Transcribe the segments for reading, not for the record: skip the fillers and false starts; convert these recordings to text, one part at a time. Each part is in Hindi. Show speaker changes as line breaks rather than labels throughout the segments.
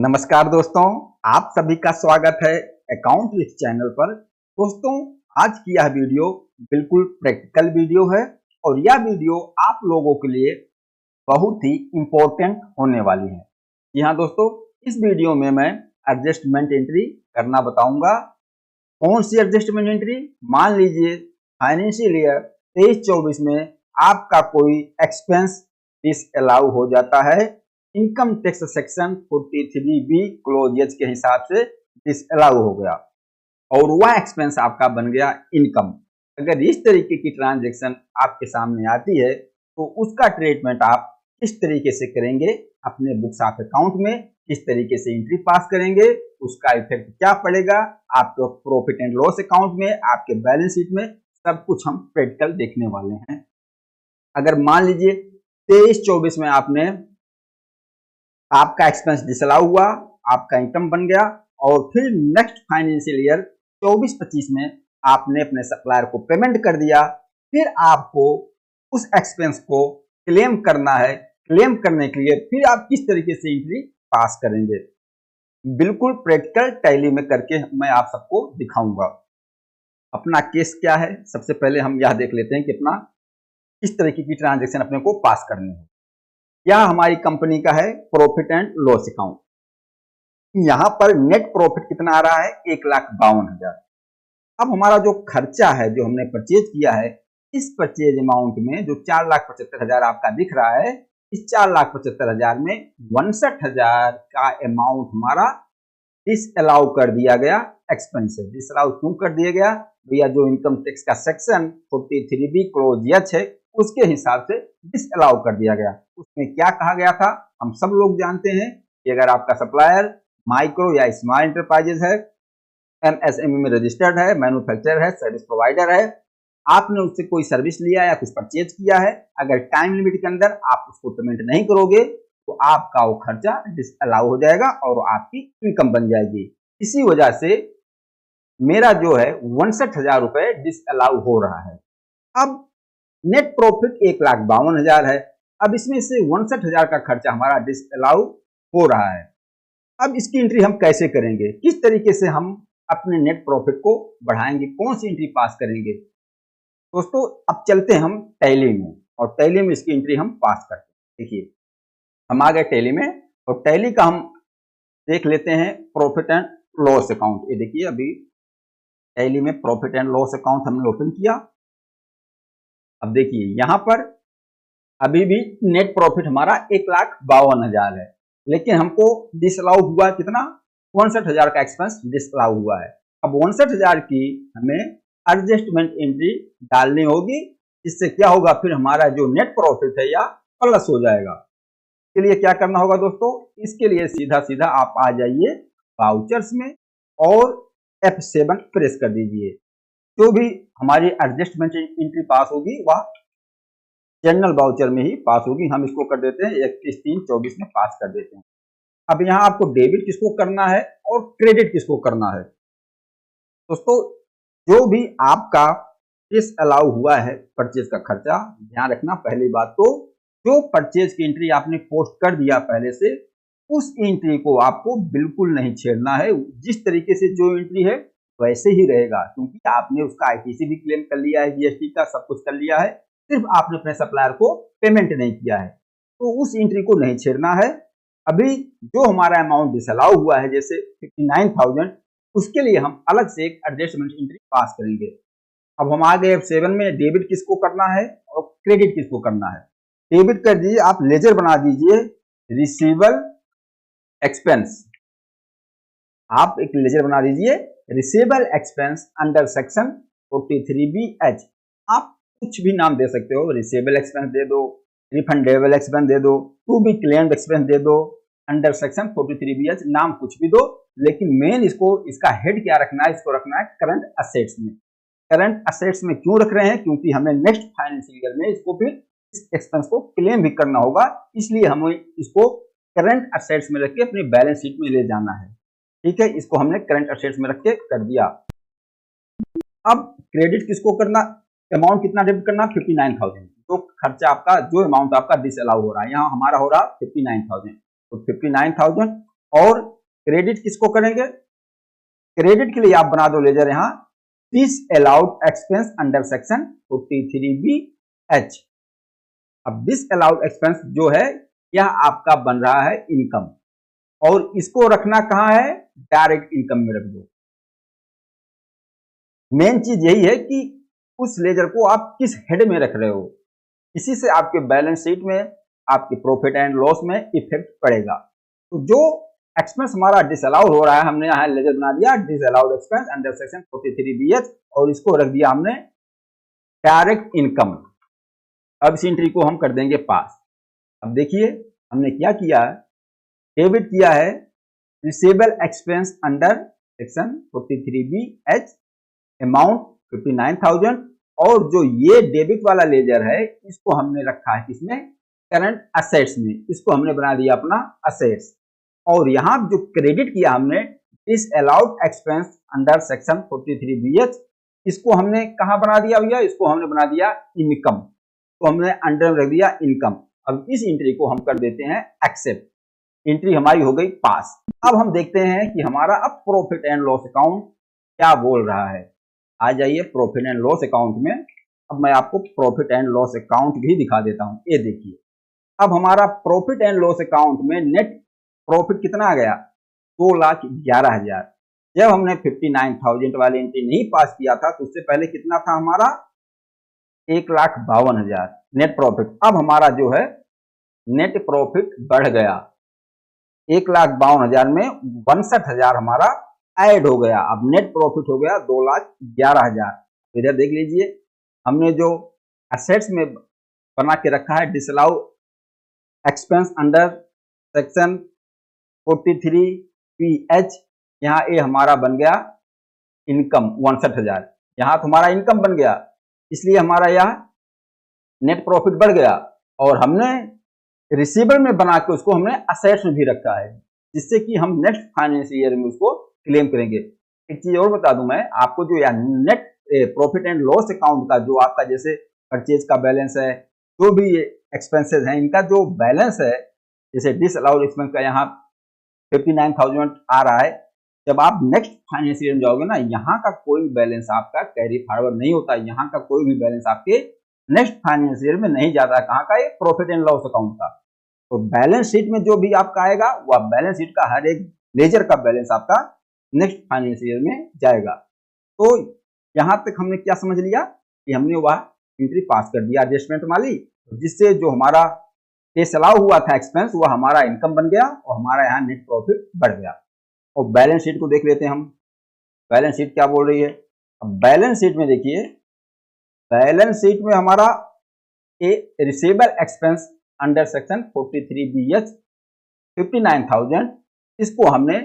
नमस्कार दोस्तों, आप सभी का स्वागत है अकाउंट विथ चैनल पर। दोस्तों, आज की यह वीडियो बिल्कुल प्रैक्टिकल वीडियो है और यह वीडियो आप लोगों के लिए बहुत ही इम्पोर्टेंट होने वाली है। जी हाँ दोस्तों, इस वीडियो में मैं एडजस्टमेंट एंट्री करना बताऊंगा। कौन सी एडजस्टमेंट एंट्री? मान लीजिए फाइनेंशियल ईयर 23-24 में आपका कोई एक्सपेंस डिसअलाउ हो जाता है, income tax section 43B close के हिसाब से डिसअलाउ हो गया और वह एक्सपेंस आपका बन गया इनकम। अगर इस तरीके की ट्रांजैक्शन आपके सामने आती है तो उसका ट्रीटमेंट आप किस तरीके से करेंगे, अपने बुक्स ऑफ अकाउंट में किस तरीके से एंट्री पास करेंगे, उसका इफेक्ट क्या पड़ेगा आपके प्रॉफिट एंड लॉस अकाउंट में, आपके बैलेंस शीट में, सब कुछ हम प्रैक्टिकल देखने वाले हैं। अगर मान लीजिए 23-24 में आपका एक्सपेंस डिसअलाउ हुआ, आपका इनकम बन गया और फिर नेक्स्ट फाइनेंशियल ईयर 24-25 में आपने अपने सप्लायर को पेमेंट कर दिया, फिर आपको उस एक्सपेंस को क्लेम करना है। क्लेम करने के लिए फिर आप किस तरीके से एंट्री पास करेंगे, बिल्कुल प्रैक्टिकल टैली में करके मैं आप सबको दिखाऊंगा। अपना केस क्या है, सबसे पहले हम यह देख लेते हैं कि अपना किस तरीके की ट्रांजैक्शन अपने को पास करनी है। यह हमारी कंपनी का है प्रॉफिट एंड लॉस अकाउंट। यहां पर नेट प्रॉफिट कितना आ रहा है? 1,52,000। अब हमारा जो खर्चा है, जो हमने परचेज किया है, इस परचेज अमाउंट में जो 4,75,000 आपका दिख रहा है, इस 4,75,000 में 62,000 का अमाउंट हमारा डिसअलाउ कर दिया गया। एक्सपेंसेस डिसअलाउ क्यों कर दिया गया भैया? जो इनकम टैक्स का सेक्शन 43B क्लोज H है, उसके हिसाब से डिसअलाउ कर दिया गया। उसमें क्या कहा गया था हम सब लोग जानते हैं कि अगर आपका सप्लायर माइक्रो या स्मॉल एंटरप्राइजेस है, MSME में रजिस्टर्ड है, मैन्युफैक्चरर है, सर्विस प्रोवाइडर है, आपने उससे कोई सर्विस लिया या कुछ परचेज किया है, अगर टाइम लिमिट के अंदर आप उसको पेमेंट नहीं करोगे तो आपका वो खर्चा डिसअलाउ हो जाएगा और आपकी इनकम बन जाएगी। इसी वजह से मेरा जो है 62,000 रुपए डिसअलाउ हो रहा है। अब नेट प्रॉफिट 1,52,000 है। अब इसमें से 62,000 का खर्चा हमारा डिसअलाउ हो रहा है। अब इसकी एंट्री हम कैसे करेंगे, किस तरीके से हम अपने नेट प्रॉफिट को बढ़ाएंगे, कौन सी एंट्री पास करेंगे? दोस्तों, अब चलते हैं हम टैली में और टैली में इसकी एंट्री हम पास करते हैं। देखिए, हम आ गए टैली में और टैली का हम देख लेते हैं प्रॉफिट एंड लॉस अकाउंट। ये देखिए, अभी टैली में प्रॉफिट एंड लॉस अकाउंट हमने ओपन किया। अब देखिए, यहां पर अभी भी नेट प्रॉफिट हमारा 1,52,000 है, लेकिन हमको डिसअलाउ हुआ कितना? 62,000 का एक्सपेंस डिसअलाउ हुआ है। अब 62,000 की हमें एडजस्टमेंट एंट्री डालनी होगी, इससे क्या होगा, फिर हमारा जो नेट प्रॉफिट है या प्लस हो जाएगा। इसके लिए क्या करना होगा दोस्तों? इसके लिए सीधा सीधा आप आ जाइए वाउचर्स में और F7 प्रेस कर दीजिए। जो भी हमारी एडजस्टमेंट एंट्री पास होगी वह जनरल वाउचर में ही पास होगी। हम इसको कर देते हैं 31/3/24 में पास कर देते हैं। अब यहाँ आपको डेबिट किसको करना है और क्रेडिट किसको करना है? दोस्तों, जो भी आपका डिसअलाउ हुआ है परचेज का खर्चा, ध्यान रखना पहली बात तो जो परचेज की एंट्री आपने पोस्ट कर दिया पहले से, उस एंट्री को आपको बिल्कुल नहीं छेड़ना है। जिस तरीके से जो एंट्री है वैसे ही रहेगा, क्योंकि आपने उसका ITC भी क्लेम कर लिया है, GST का सब कुछ कर लिया है, सिर्फ आपने अपने सप्लायर को पेमेंट नहीं किया है, तो उस एंट्री को नहीं छेड़ना है। अभी जो हमारा अमाउंट डिसअलाउ हुआ है, जैसे 59,000, उसके लिए हम अलग से एक एडजस्टमेंट एंट्री पास करेंगे। अब हम आ गए F7 में, डेबिट किसको करना है और क्रेडिट किसको करना है। डेबिट कर दीजिए, आप लेजर बना दीजिए रिसीवेबल एक्सपेंस। आप एक लेजर बना दीजिए receivable expense under section 43BH। आप कुछ भी नाम दे सकते हो, रिसीवेबल एक्सपेंस दे दो, रिफंडेबल एक्सपेंस दे दो, टू बी क्लेम्ड एक्सपेंस दे दो, अंडर सेक्शन 43BH, नाम कुछ भी दो, लेकिन मेन इसका हेड क्या रखना है? इसको रखना है करंट असेट्स में। करंट असेट्स में क्यों रख रहे हैं? क्योंकि हमें नेक्स्ट फाइनेंशियल ईयर में इसको फिर इस एक्सपेंस को क्लेम भी करना होगा, इसलिए हमें इसको करंट असेट्स में रख के अपनी बैलेंस शीट में ले जाना है। ठीक है, इसको हमने करंट असेट्स में रख के कर दिया। अब क्रेडिट किसको करना? अमाउंट कितना डेबिट करना? 59,000। तो खर्चा आपका, जो अमाउंट आपका डिसअलाउ हो रहा है, यहाँ हमारा हो रहा 59,000, तो 59,000 और क्रेडिट किसको करेंगे? क्रेडिट के लिए आप बना दो लेजर यहां this allowed expense under section 43B(H). अब दिस अलाउड एक्सपेंस जो है यह आपका बन रहा है इनकम, और इसको रखना कहां है? डायरेक्ट इनकम में रख दो। मेन चीज यही है कि उस लेजर को आप किस हेड में रख रहे हो, इसी से आपके बैलेंस शीट में, आपके प्रॉफिट एंड लॉस में इफेक्ट पड़ेगा। तो जो एक्सपेंस हमारा डिसअलाउड हो रहा है, हमने यहाँ लेजर बना दिया disallowed expense under section 43B(H) और इसको रख दिया हमने डायरेक्ट इनकम। अब इस एंट्री को हम कर देंगे पास। अब देखिए हमने क्या किया है, डेबिट किया है receivable expense under section 43B(H) amount 59,000, और जो ये डेबिट वाला लेजर है इसको हमने रखा है किसमें? करंट असेट्स में। इसको हमने बना दिया अपना असेट्स। और यहाँ जो क्रेडिट किया हमने disallowed expense under section 43B(H), इसको हमने कहाँ बना दिया भैया? इसको हमने बना दिया इनकम, तो हमने अंडर में रख दिया इनकम। अब इस एंट्री को हम कर देते हैं एक्सेप्ट। एंट्री हमारी हो गई पास। अब हम देखते हैं कि हमारा अब प्रॉफिट एंड लॉस अकाउंट क्या बोल रहा है। आ जाइए प्रॉफिट एंड लॉस अकाउंट में। अब मैं आपको प्रॉफिट एंड लॉस अकाउंट भी दिखा देता हूं। ये देखिए अब हमारा प्रॉफिट एंड लॉस अकाउंट में नेट प्रॉफिट कितना आ गया? 2,11,000। जब हमने 59,000 वाली एंट्री नहीं पास किया था तो उससे पहले कितना था हमारा? 1,52,000 नेट प्रॉफिट। अब हमारा जो है नेट प्रॉफिट बढ़ गया, 1,52,000 में 62,000 हमारा ऐड हो गया। अब नेट प्रॉफिट हो गया 2,11,000। इधर देख लीजिए हमने जो असेट्स में बना के रखा है disallowed expense under section 43B(H), यहाँ ये हमारा बन गया इनकम 62,000। यहाँ तो हमारा इनकम बन गया, इसलिए हमारा यह नेट प्रॉफिट बढ़ गया। और हमने रिसीवेबल में बना के उसको हमने असेट्स में भी रखा है, जिससे कि हम नेक्स्ट फाइनेंशियल ईयर में उसको क्लेम करेंगे। एक चीज और बता दूं मैं आपको, जो या net profit and loss account का जो आपका जैसे परचेज का बैलेंस है, जो भी एक्सपेंसेस हैं, इनका जो बैलेंस है, जैसे डिसअलाउड एक्सपेंस का यहाँ 59,000 आ रहा है। जब आप नेक्स्ट फाइनेंशियल ईयर में जाओगे ना, यहाँ का कोई बैलेंस आपका कैरी फॉरवर्ड नहीं होता। यहाँ का कोई भी बैलेंस आपके नेक्स्ट फाइनेंशियल ईयर में नहीं जाता। कहाँ का? ये प्रॉफिट एंड लॉस अकाउंट का। तो बैलेंस शीट में जो भी आपका आएगा वह बैलेंस शीट का हर एक लेजर का बैलेंस आपका नेक्स्ट फाइनेंशियल ईयर में जाएगा। तो यहां तक हमने क्या समझ लिया कि हमने वह एंट्री पास कर दिया एडजस्टमेंट वाली, जिससे जो हमारा डिसअलाउ हुआ था एक्सपेंस वह हमारा इनकम बन गया और हमारा यहाँ नेट प्रॉफिट बढ़ गया। और बैलेंस शीट को देख लेते हैं हम, बैलेंस शीट क्या बोल रही है। अब बैलेंस शीट में देखिए, बैलेंस शीट में हमारा a receivable expense under section 43B(H) 59,000, इसको हमने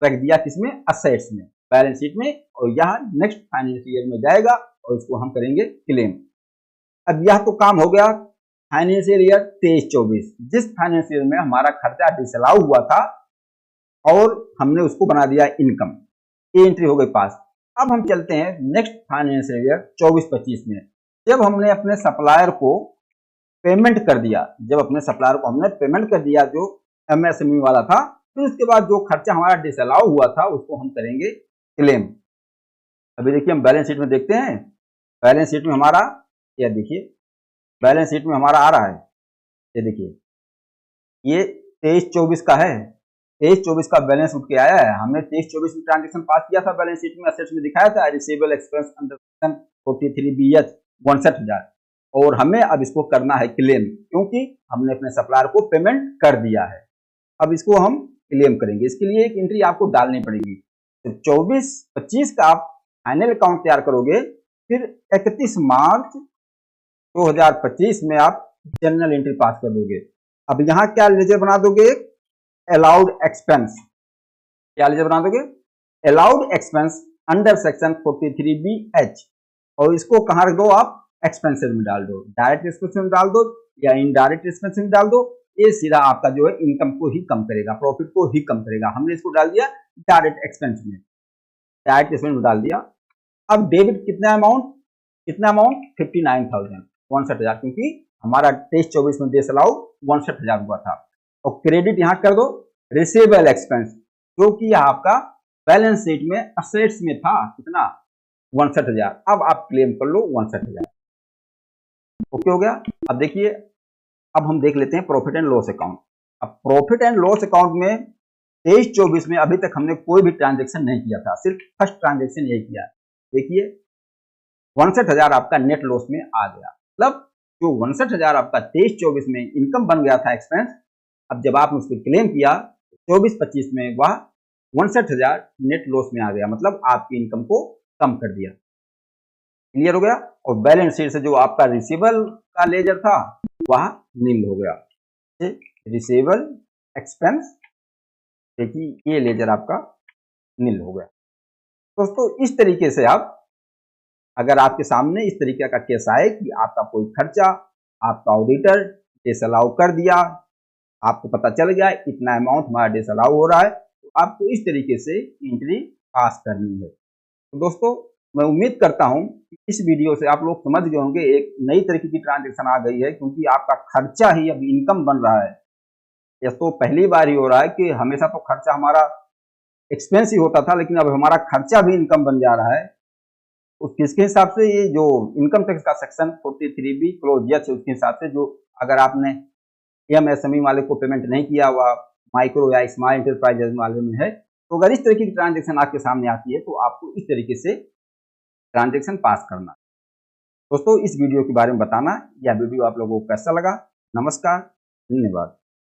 रख दिया किसमें? असेट्स में, बैलेंस शीट में। और यह नेक्स्ट फाइनेंशियल ईयर में जाएगा और इसको हम करेंगे क्लेम। अब यह तो काम हो गया फाइनेंशियल ईयर 23-24, जिस फाइनेंशियल ईयर में हमारा खर्चा डिसअलाउ हुआ था और हमने उसको बना दिया इनकम। ये एंट्री हो गई पास। अब हम चलते हैं नेक्स्ट फाइनेंशियल ईयर 24-25 में। जब हमने अपने सप्लायर को पेमेंट कर दिया, जब अपने सप्लायर को हमने पेमेंट कर दिया जो MSME वाला था, फिर उसके बाद जो खर्चा हमारा डिसअलाउ हुआ था उसको हम करेंगे क्लेम। अभी देखिए हम बैलेंस शीट में देखते हैं। बैलेंस शीट में हमारा ये देखिए, बैलेंस शीट में हमारा आ रहा है, ये देखिए ये 23-24 का है। 23-24 का बैलेंस उठ के आया है। हमने 23-24 में ट्रांजेक्शन पास किया था, बैलेंस शीट में असेट्स में दिखाया था receivable expense under section 43B(H) 62,000। और हमें अब इसको करना है क्लेम, क्योंकि हमने अपने सप्लायर को पेमेंट कर दिया है। अब इसको हम क्लेम करेंगे, इसके लिए एक एंट्री आपको डालनी पड़ेगी। तो 24-25 का आप फाइनल अकाउंट तैयार करोगे, फिर 31 मार्च 2025 में आप जनरल एंट्री पास कर दोगे। अब यहाँ क्या लेजर बना दोगे? Allowed expense. क्या लेजर बना दोगे? Allowed expense under section 43B(H), और इसको कहाँ रख दो आप? एक्सपेंसेस में डाल दो, डायरेक्ट एक्सपेंस में डाल दो या इनडायरेक्ट एक्सपेंस में डाल दो। ये सीधा आपका जो है इनकम को ही कम करेगा, प्रॉफिट को ही कम करेगा। हमने इसको डाल दिया डायरेक्ट एक्सपेंस में, डायरेक्ट एक्सपेंस में डाल दिया। अब डेबिट कितना अमाउंट? 59,000, 62,000, क्योंकि हमारा 23-24 में डिसअलाउ 62,000 हुआ था। और क्रेडिट यहाँ कर दो रिसीवेबल एक्सपेंस, जो कि आपका बैलेंस शीट में असेट्स में था कितना 61,000, अब आप क्लेम कर लो 61,000। ओके हो गया। अब देखिए, अब हम देख लेते हैं प्रॉफिट एंड लॉस अकाउंट। अब प्रॉफिट एंड लॉस अकाउंट में 23-24 में अभी तक हमने कोई भी ट्रांजेक्शन नहीं किया था, सिर्फ फर्स्ट ट्रांजेक्शन यही किया। देखिए 61,000 आपका नेट लॉस में आ गया, मतलब जो 61,000 आपका 23-24 में इनकम बन गया था एक्सपेंस, अब जब आपने उसको क्लेम किया 24-25 में वह 61,000 नेट लॉस में आ गया, मतलब आपकी इनकम को कम कर दिया। क्लियर हो गया। और बैलेंस शीट से जो आपका रिसीवेबल का लेजर था वह नील हो गया। रिसीवेबल एक्सपेंस, देखिए ये लेजर आपका नील हो गया। दोस्तों इस तरीके से आप, अगर आपके सामने इस तरीके का केस आए कि आपका कोई खर्चा आपका ऑडिटर डिसअलाउ कर दिया, आपको पता चल गया इतना अमाउंट हमारा डिसअलाउ हो रहा है, तो आपको इस तरीके से एंट्री पास करनी है। तो दोस्तों मैं उम्मीद करता हूं कि इस वीडियो से आप लोग समझ गए होंगे, एक नई तरीके की ट्रांजेक्शन आ गई है, क्योंकि आपका खर्चा ही अब इनकम बन रहा है। यह तो पहली बार ही हो रहा है कि हमेशा तो खर्चा हमारा एक्सपेंस ही होता था, लेकिन अब हमारा खर्चा भी इनकम बन जा रहा है। किसके हिसाब से, ये जो इनकम टैक्स का सेक्शन 43B क्लोज एच है, उसके हिसाब से, जो अगर आपने एमएसएमई वाले को पेमेंट नहीं किया हुआ, माइक्रो या स्मॉल एंटरप्राइजेज वाले में है, तो अगर इस तरीके की ट्रांजेक्शन आपके सामने आती है तो आपको इस तरीके से ट्रांजेक्शन पास करना। दोस्तों इस वीडियो के बारे में बताना, यह वीडियो आप लोगों को कैसा लगा। नमस्कार, धन्यवाद।